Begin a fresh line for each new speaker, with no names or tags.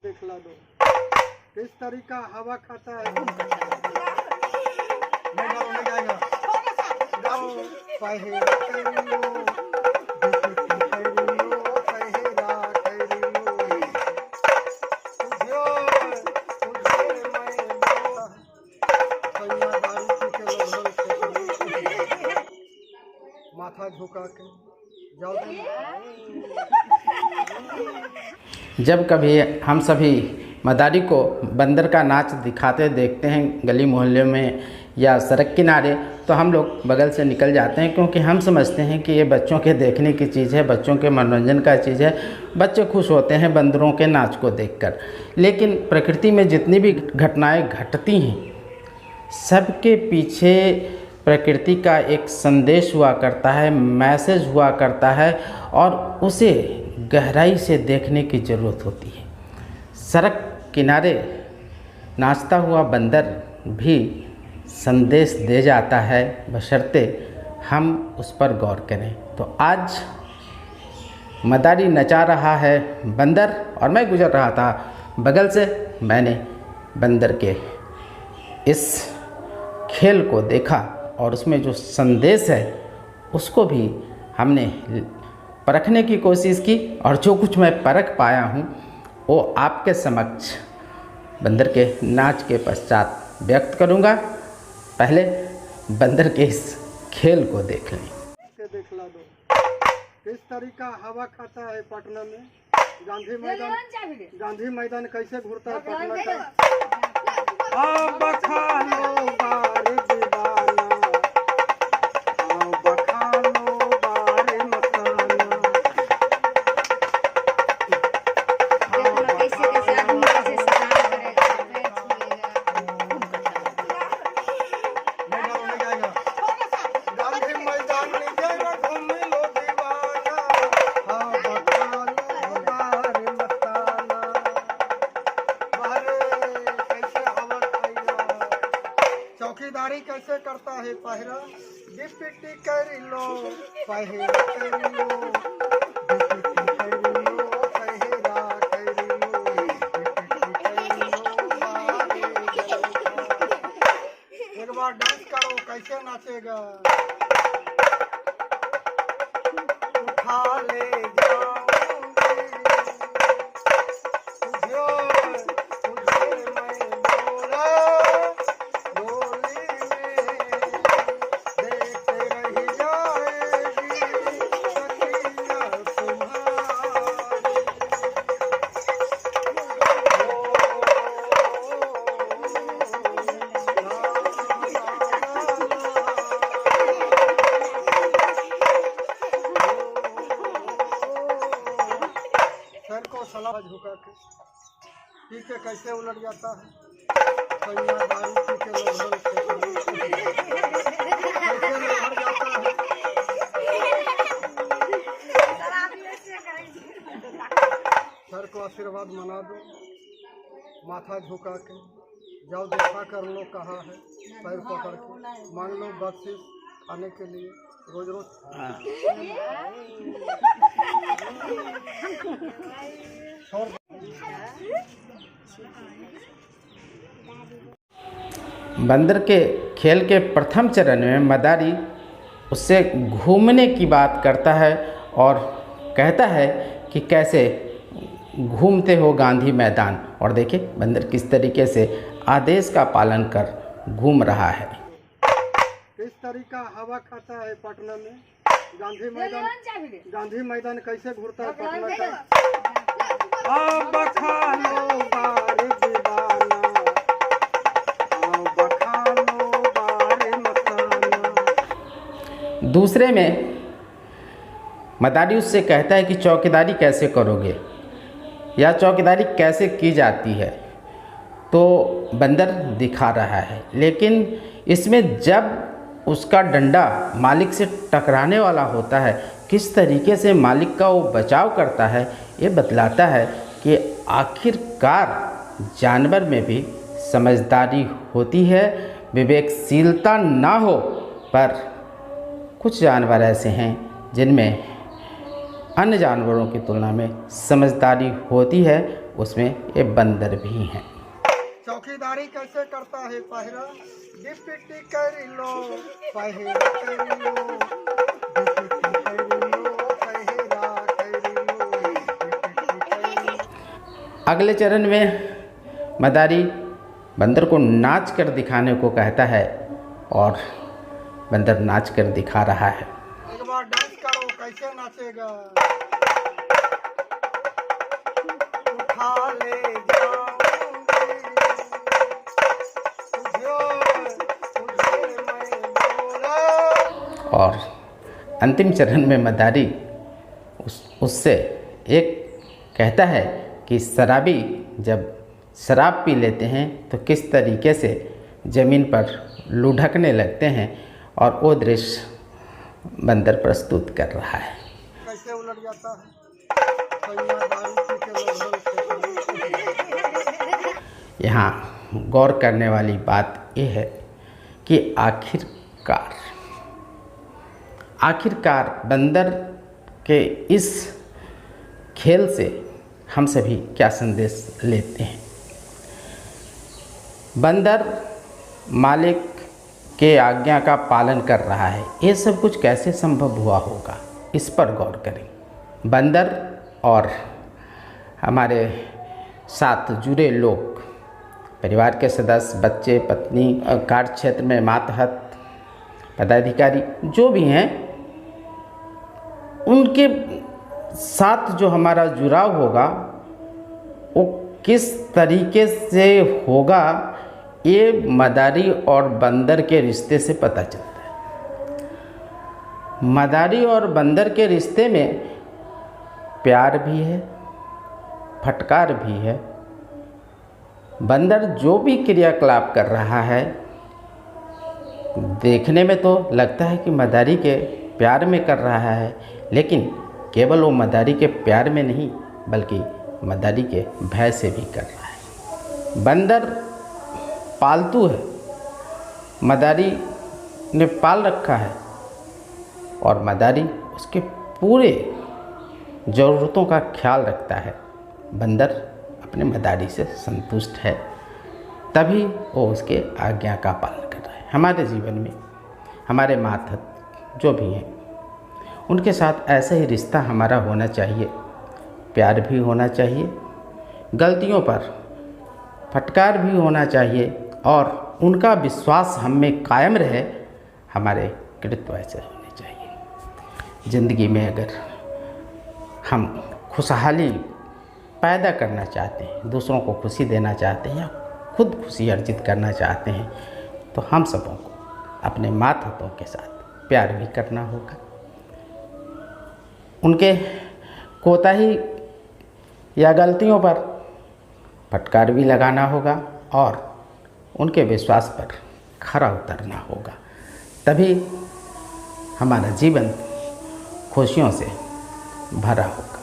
दिखला दो किस तरीका हवा खाता है। नहीं गाओ, नहीं गाएगा। गाओ पहेरा करियो, पहेरा करियो, तुझे मैं सैया दारू पी के लगभग माथा झुका के जाओ।
जब कभी हम सभी मदारी को बंदर का नाच दिखाते देखते हैं गली मोहल्ले में या सड़क किनारे, तो हम लोग बगल से निकल जाते हैं, क्योंकि हम समझते हैं कि ये बच्चों के देखने की चीज़ है, बच्चों के मनोरंजन का चीज़ है। बच्चे खुश होते हैं बंदरों के नाच को देखकर। लेकिन प्रकृति में जितनी भी घटनाएं घटती हैं, सबके पीछे प्रकृति का एक संदेश हुआ करता है, मैसेज हुआ करता है, और उसे गहराई से देखने की ज़रूरत होती है। सड़क किनारे नाचता हुआ बंदर भी संदेश दे जाता है, बशर्ते हम उस पर गौर करें। तो आज मदारी नचा रहा है बंदर, और मैं गुजर रहा था बगल से, मैंने बंदर के इस खेल को देखा और उसमें जो संदेश है उसको भी हमने परखने की कोशिश की, और जो कुछ मैं परख पाया हूँ वो आपके समक्ष बंदर के नाच के पश्चात व्यक्त करूँगा। पहले बंदर के इस खेल को देख लें।
दिखला दो किस तरीका हवा खाता है पटना में। गांधी मैदान कैसे घूरता है पटना का। अब खा लो बारे दीवाना, अब खा लो बारे मकाना। गांधी मैदान में जाएगा घूम लो दीवाना, अब खा लो बारे मकाना। बाहरे कैसे हवा खाइला, चौकीदारी कैसे करता है पहरा। डिप्टी कर लो पहेरा करियो, डिप्टी कर लो पहेरा करियो, डिप्टी कर लो बारे। एक बार डांस करो, कैसे नाचेगा। उठा ले जाऊंगी तुझे, तुझे मैं बोला डोली में, देखते रह जाएगी सखिया सर को सलाह झुका के पी के कैसे उलट जाता है। सैया दारू पी के लगभग कैसे उलट जाता है। सर को आशीर्वाद मना दो, माथा झुका के जाओ। देखा कर लो कहाँ है, पैर पकड़ के मांग लो बख्शिश खाने के लिए रोज रोज।
बंदर के खेल के प्रथम चरण में मदारी उससे घूमने की बात करता है और कहता है कि कैसे घूमते हो गांधी मैदान, और देखिए बंदर किस तरीके से आदेश का पालन कर घूम रहा है।
किस तरीका हवा खाता है पटना में। गांधी मैदान कैसे घूरता है पटना का। अब खा लो बारे दीवाना, अब खा लो बारे मकाना।
दूसरे में मदारी उससे कहता है कि चौकीदारी कैसे करोगे या चौकीदारी कैसे की जाती है। तो बंदर दिखा रहा है, लेकिन इसमें जब उसका डंडा मालिक से टकराने वाला होता है, किस तरीके से मालिक का वो बचाव करता है, ये बतलाता है कि आखिरकार जानवर में भी समझदारी होती है। विवेकशीलता ना हो, पर कुछ जानवर ऐसे हैं जिनमें अन्य जानवरों की तुलना में समझदारी होती है उसमें ये बंदर भी हैं।
चौकीदारी कैसे करता है पहरा, डिप्टी कर लो पहरा कर लो, डिप्टी कर लो पहरा कर लो, डिप्टी कर लो।
अगले चरण में मदारी बंदर को नाच कर दिखाने को कहता है और बंदर नाच कर दिखा रहा है।
एक बार डांस करो, कैसे नाचेगा। उठा ले जाऊंगी तुझे मैं बोला।
और अंतिम चरण में मदारी उससे एक कहता है कि शराबी जब शराब पी लेते हैं तो किस तरीके से ज़मीन पर लुढ़कने लगते हैं, और वो दृश्य बंदर प्रस्तुत कर रहा है।
कैसे उलट जाता है।
यहाँ गौर करने वाली बात ये है कि आखिरकार बंदर के इस खेल से हम सभी क्या संदेश लेते हैं। बंदर मालिक के आज्ञा का पालन कर रहा है, ये सब कुछ कैसे संभव हुआ होगा, इस पर गौर करें। बंदर और हमारे साथ जुड़े लोग, परिवार के सदस्य, बच्चे, पत्नी, कार्य क्षेत्र में मातहत, पदाधिकारी जो भी हैं, उनके साथ जो हमारा जुड़ाव होगा वो किस तरीके से होगा, ये मदारी और बंदर के रिश्ते से पता चलता है। मदारी और बंदर के रिश्ते में प्यार भी है, फटकार भी है। बंदर जो भी क्रियाकलाप कर रहा है, देखने में तो लगता है कि मदारी के प्यार में कर रहा है, लेकिन केवल वो मदारी के प्यार में नहीं बल्कि मदारी के भय से भी कर रहा है। बंदर पालतू है, मदारी ने पाल रखा है, और मदारी उसके पूरे ज़रूरतों का ख्याल रखता है। बंदर अपने मदारी से संतुष्ट है, तभी वो उसके आज्ञा का पालन कर रहा है। हमारे जीवन में हमारे मातहत जो भी हैं, उनके साथ ऐसा ही रिश्ता हमारा होना चाहिए। प्यार भी होना चाहिए, गलतियों पर फटकार भी होना चाहिए, और उनका विश्वास हम में कायम रहे। हमारे कृत्य ऐसे होने चाहिए। ज़िंदगी में अगर हम खुशहाली पैदा करना चाहते हैं, दूसरों को खुशी देना चाहते हैं, या खुद खुशी अर्जित करना चाहते हैं, तो हम सबों को अपने मातहतों के साथ प्यार भी करना होगा। उनके कोताही या गलतियों पर फटकार भी लगाना होगा, और उनके विश्वास पर खरा उतरना होगा। तभी हमारा जीवन खुशियों से भरा होगा।